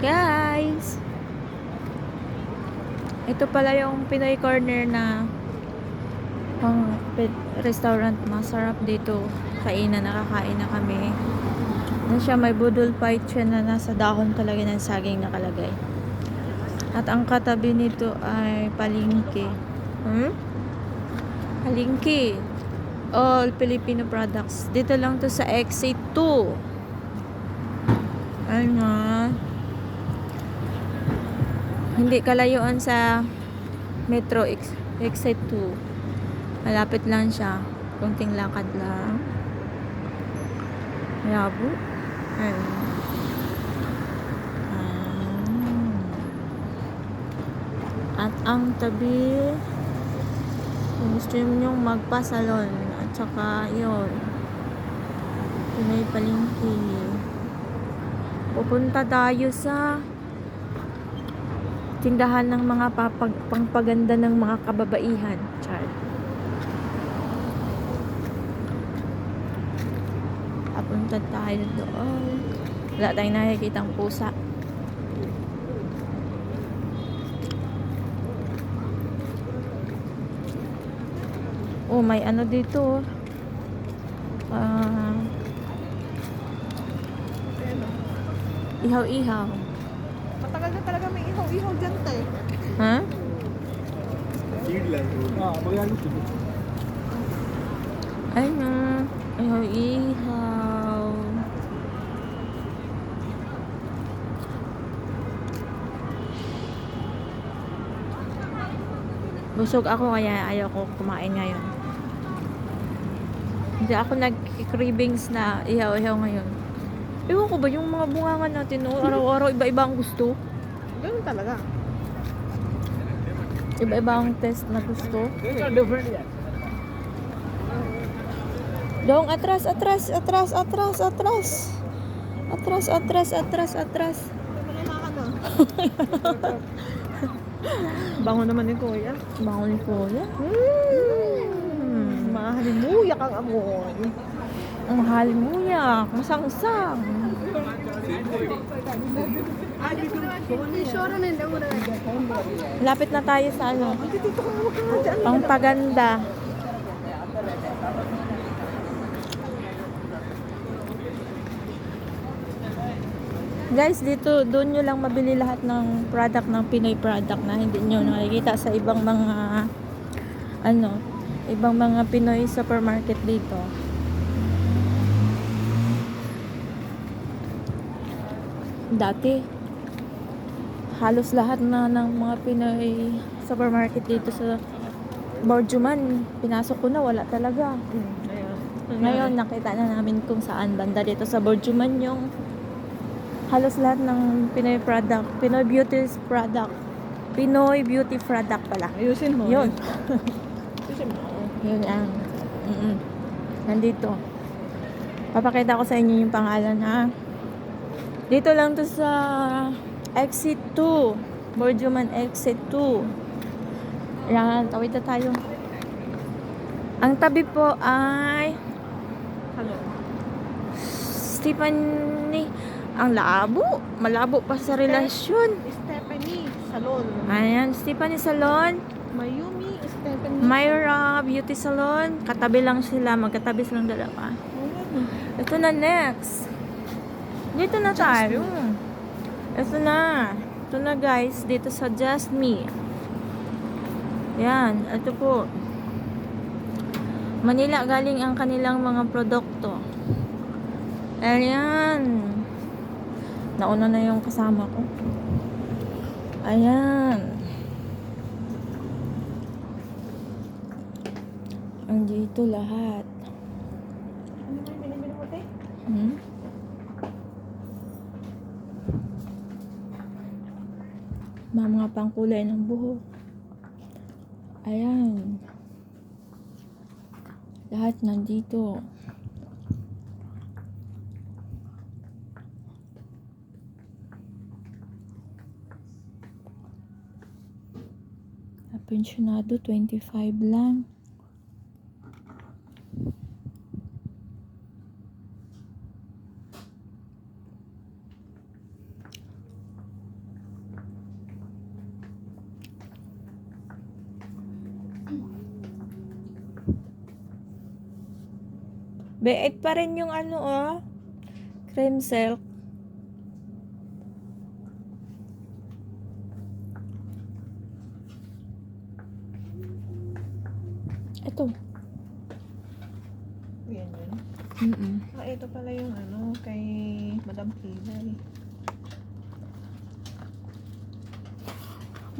Guys, ito pala yung Pinoy Corner na restaurant. Masarap dito. Kainan, nakakain na kami. Yan siya, may budol fight siya na nasa dahon talaga ng saging nakalagay. At ang katabi nito ay palengke. Palengke. All Filipino products. Dito lang to sa Exit 2. Ayun nga. Hindi kalayuan sa Metro Exit 2. Malapit lang siya. Kunting lakad lang. Labo. Ayun. At ang tabi, kung gusto nyo magpa-salon, at saka yun, Pinoy Palengke. Pupunta tayo sa tindahan ng mga pangpaganda ng mga kababaihan. Char. Papunta tayo doon. Wala tayong nakikitang pusa. Oh, may ano dito. Ihaw-ihaw. Matagal na talaga may ihaw-ihaw dyan, te. Ha? Ay na. Ihaw-ihaw. Busog ako kaya ayaw ko kumain ngayon. Hindi ako nag-cravings na ihaw-ihaw ngayon. Ewan ko ba yung mga bungangan natin, no? Araw-araw iba-iba ang gusto. Ganun talaga. Iba-iba ang test na gusto. Dong, atras, atras, atras, atras, atras. Atras, atras, atras, atras. Malala ka na. Bango naman ni Kuya. Bango ni Kuya. Mahalimuyak ang amoy. Ang halimuyak. Masangsang. Lapit na tayo sa ano. Pangpaganda. Guys, dito, doon nyo lang mabili lahat ng product ng Pinoy product na hindi nyo nakikita sa ibang mga ibang mga Pinoy supermarket dito. Dati, halos lahat na ng mga Pinoy supermarket dito sa Borjuman, pinasok ko na, wala talaga. Ngayon, nakita na namin kung saan banda dito sa Borjuman yung halos lahat ng Pinoy product, Pinoy beauty product. Pinoy beauty product pala. Ayusin mo. Yun. Ayusin mo. Yun ang. Nandito. Papakita ko sa inyo yung pangalan, ha. Dito lang to sa Exit 2. Borjuman Exit 2. Yan, tawid na tayo. Ang tabi po ay Hello. Stephanie. Ang labo. Malabo pa sa relasyon. Stephanie Salon. Ayan, Stephanie Salon. Mayumi Stephanie. Myra Beauty Salon. Katabi lang sila. Magkatabi silang dalawa. Ito na next. Dito na tayo. Ito na. Ito na guys. Dito sa Just Me. Yan. Ito po. Manila galing ang kanilang mga produkto. Ayan. Nauna na yung kasama ko. Ayan. Andito lahat. Ano yung binibili mo, te? Mga pangkulay ng buhok. Ayan. Lahat nandito. Pensionado, 25 lang. B8 pa rin yung ano, oh. Cream silk. Ito. Yan yun. Mm-mm. Ah, ito pala yung ano, kay Madam Pilay.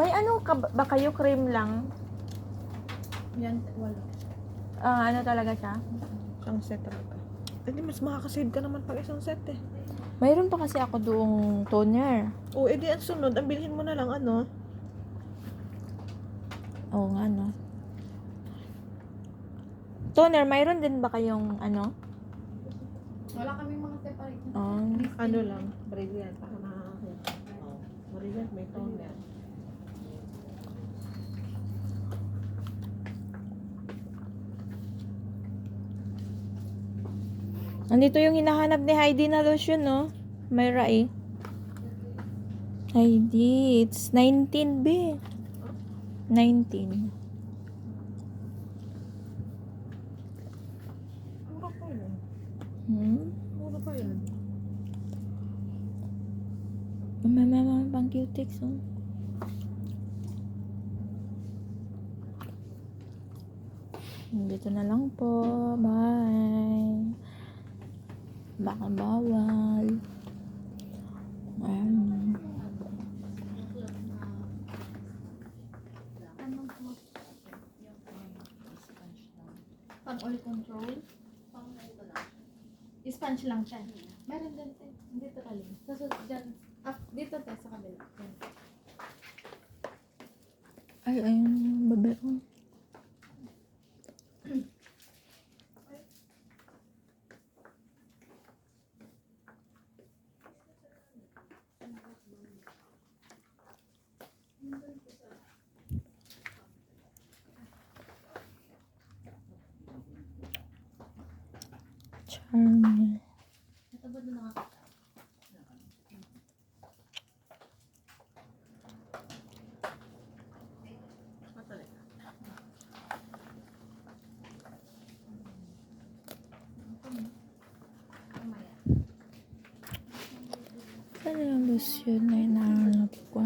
May ano ka ba kayo? Cream lang? Yan, wala. Ano talaga siya? Isang set talaga. Hindi, mas makakasave ka naman pag isang set eh. Mayroon pa kasi ako doong toner. O, edi ang sunod, ang bilhin mo na lang ano. Oo nga, no? Toner, mayroon din ba kayong ano? Wala kaming mga separate na. Ano lang, brilliant. Ako nakakakit. Oh, brilliant, may toner. Nandito yung hinahanap ni Heidi na lotion, no? Mayra eh. Heidi, it's 19, B. 19. Mura pa yun. Mura pa yun. Mama, pang cutex, oh. Dito na lang po. Bye. Baka bawal. Ayan. Pang oil control. Pang ito lang. Sponge lang siya. Meron din tayo. Dito kalim. Tapos dyan. Dito tayo sa kabila. Yan. Ay, ayun. Babe, oh. Charming. Ito ba doon nakakita? Saan yung lotion na hinahanap ko?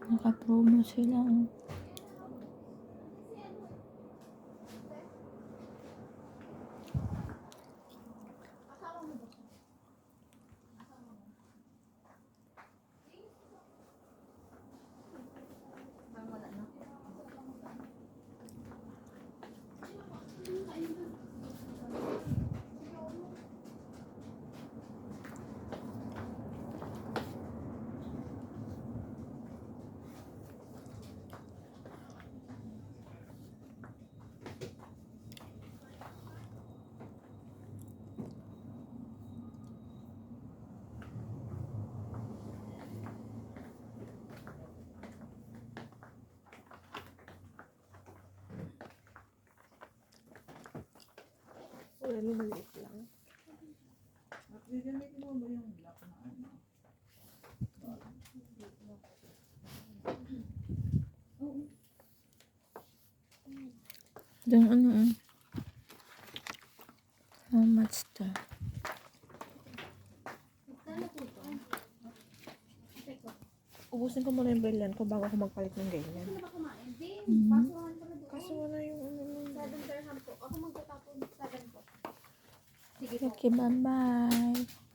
Naka-promo sila, oh. Wala na. Wala, maliit lang. Yung ano, oh. How much to? Ubusin ko muna yung brilliant ko bago ako magpalit ng ganyan. Ano ba kumain? Din. Mhm. Basuhan ko na doon. Kaso wala yung ano. 7 dirham po. Ako magtatapon 7 po. Sige po. Okay, bye-bye.